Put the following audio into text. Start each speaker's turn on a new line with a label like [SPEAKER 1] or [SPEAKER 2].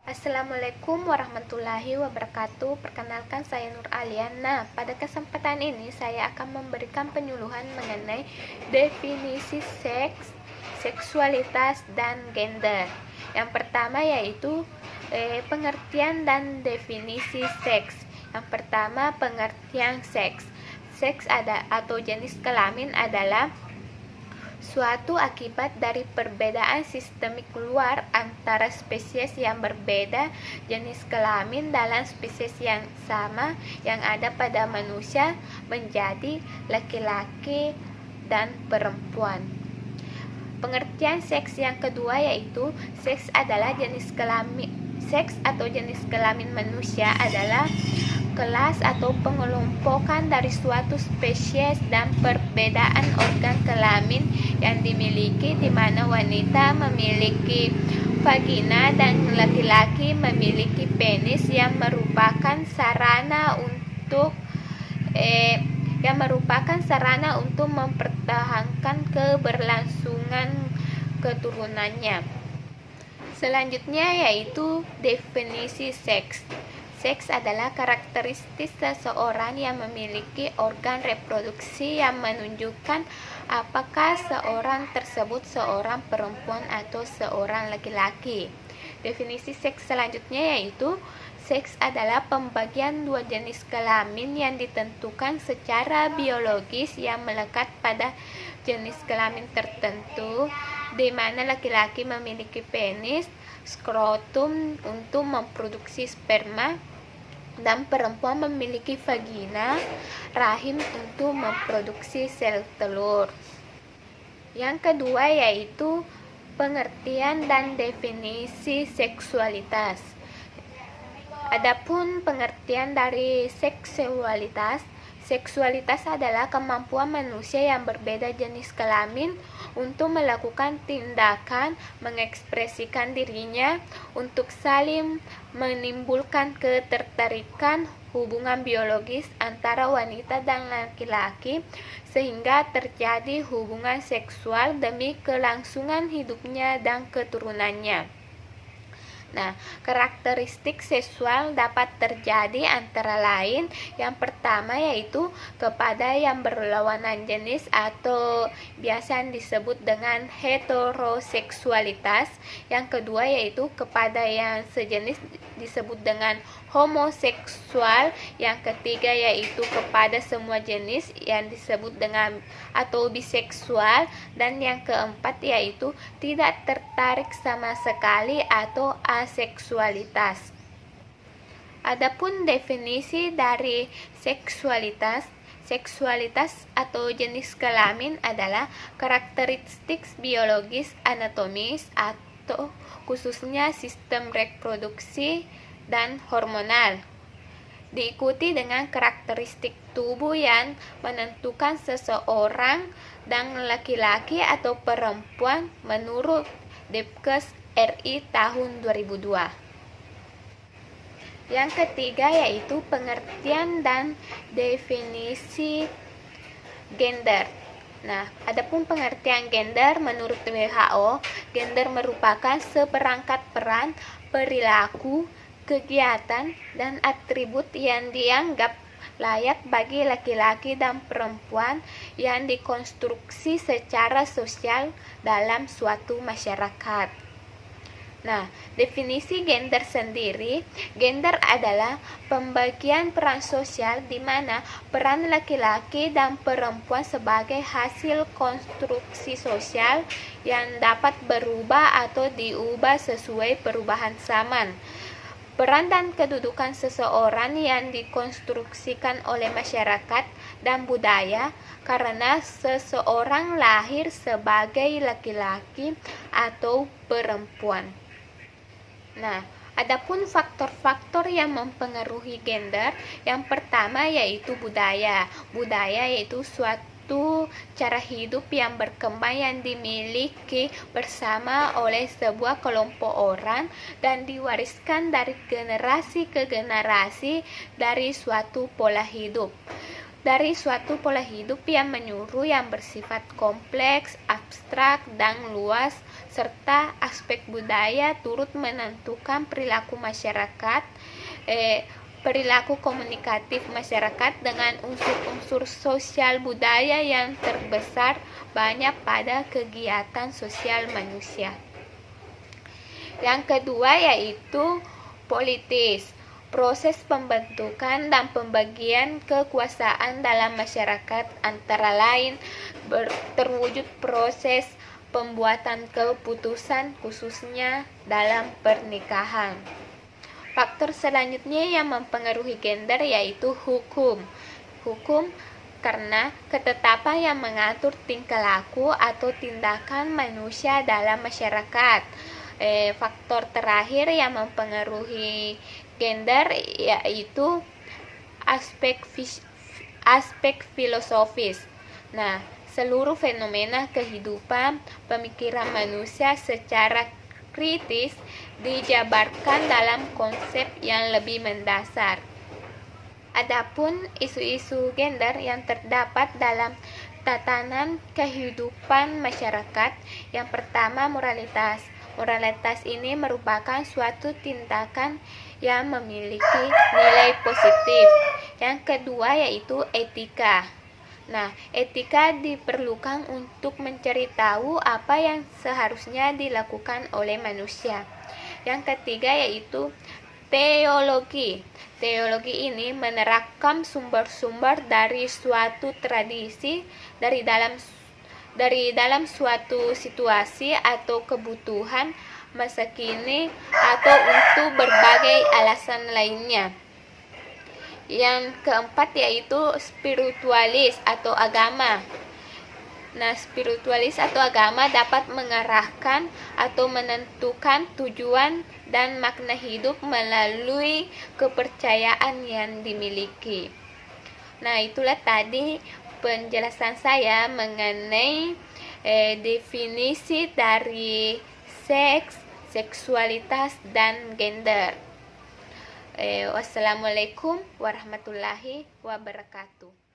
[SPEAKER 1] Assalamualaikum warahmatullahi wabarakatuh. Perkenalkan, saya Nur Alian. Nah, pada kesempatan ini saya akan memberikan penyuluhan mengenai definisi seks, seksualitas, dan gender. Yang pertama yaitu pengertian dan definisi seks. Yang pertama, pengertian seks. Seks atau jenis kelamin adalah suatu akibat dari perbedaan sistemik luar antara spesies yang berbeda jenis kelamin dalam spesies yang sama yang ada pada manusia menjadi laki-laki dan perempuan. Pengertian seks yang kedua yaitu seks adalah seks atau jenis kelamin manusia adalah kelas atau pengelompokan dari suatu spesies dan perbedaan organ kelamin yang dimiliki, di mana wanita memiliki vagina dan laki-laki memiliki penis yang merupakan sarana untuk mempertahankan keberlangsungan keturunannya. Selanjutnya yaitu definisi seks. Seks adalah karakteristik seseorang yang memiliki organ reproduksi yang menunjukkan apakah seorang tersebut seorang perempuan atau seorang laki-laki. Definisi seks selanjutnya yaitu seks adalah pembagian dua jenis kelamin yang ditentukan secara biologis yang melekat pada jenis kelamin tertentu, di mana laki-laki memiliki penis, skrotum untuk memproduksi sperma, dan perempuan memiliki vagina, rahim untuk memproduksi sel telur. Yang kedua yaitu pengertian dan definisi seksualitas. Adapun pengertian dari seksualitas adalah kemampuan manusia yang berbeda jenis kelamin untuk melakukan tindakan, mengekspresikan dirinya, untuk saling menimbulkan ketertarikan, hubungan biologis antara wanita dan laki-laki, sehingga terjadi hubungan seksual demi kelangsungan hidupnya dan keturunannya. Nah, karakteristik seksual dapat terjadi antara lain yang pertama yaitu kepada yang berlawanan jenis atau biasa disebut dengan heteroseksualitas. Yang kedua yaitu kepada yang sejenis disebut dengan homoseksual. Yang ketiga yaitu kepada semua jenis yang disebut dengan atau biseksual. Dan yang keempat yaitu tidak tertarik sama sekali atau aseksualitas. Adapun definisi dari seksualitas atau jenis kelamin adalah karakteristik biologis anatomis atau khususnya sistem reproduksi dan hormonal, diikuti dengan karakteristik tubuh yang menentukan seseorang dan laki-laki atau perempuan menurut Depkes RI tahun 2002. Yang ketiga yaitu pengertian dan definisi gender. Nah, adapun pengertian gender menurut WHO, gender merupakan seperangkat peran, perilaku, kegiatan, dan atribut yang dianggap layak bagi laki-laki dan perempuan yang dikonstruksi secara sosial dalam suatu masyarakat. Nah, definisi gender sendiri, gender adalah pembagian peran sosial di mana peran laki-laki dan perempuan sebagai hasil konstruksi sosial yang dapat berubah atau diubah sesuai perubahan zaman. Peran dan kedudukan seseorang yang dikonstruksikan oleh masyarakat dan budaya karena seseorang lahir sebagai laki-laki atau perempuan. Nah, adapun faktor-faktor yang mempengaruhi gender, yang pertama yaitu budaya. Budaya yaitu suatu cara hidup yang berkembang yang dimiliki bersama oleh sebuah kelompok orang dan diwariskan dari generasi ke generasi dari suatu pola hidup. Dari suatu pola hidup yang menyuruh yang bersifat kompleks, abstrak, dan luas serta aspek budaya turut menentukan perilaku masyarakat, perilaku komunikatif masyarakat dengan unsur-unsur sosial budaya yang terbesar banyak pada kegiatan sosial manusia. Yang kedua yaitu politis. Proses pembentukan dan pembagian kekuasaan dalam masyarakat antara lain terwujud proses pembuatan keputusan khususnya dalam pernikahan. Faktor selanjutnya yang mempengaruhi gender yaitu hukum. Hukum karena ketetapan yang mengatur tingkah laku atau tindakan manusia dalam masyarakat. Faktor terakhir yang mempengaruhi gender yaitu aspek filosofis. Nah, seluruh fenomena kehidupan pemikiran manusia secara kritis dijabarkan dalam konsep yang lebih mendasar. Adapun isu-isu gender yang terdapat dalam tatanan kehidupan masyarakat, yang pertama moralitas. Moralitas ini merupakan suatu tindakan yang memiliki nilai positif. Yang kedua yaitu etika. Nah, etika diperlukan untuk mencari tahu apa yang seharusnya dilakukan oleh manusia. Yang ketiga yaitu teologi. Teologi ini menerapkan sumber-sumber dari suatu tradisi dari dalam suatu situasi atau kebutuhan masa kini atau untuk berbagai alasan lainnya. Yang keempat yaitu spiritualis atau agama. Nah, spiritualis atau agama dapat mengarahkan atau menentukan tujuan dan makna hidup melalui kepercayaan yang dimiliki. Nah, itulah tadi penjelasan saya mengenai definisi dari seks, seksualitas, dan gender. Wassalamualaikum warahmatullahi wabarakatuh.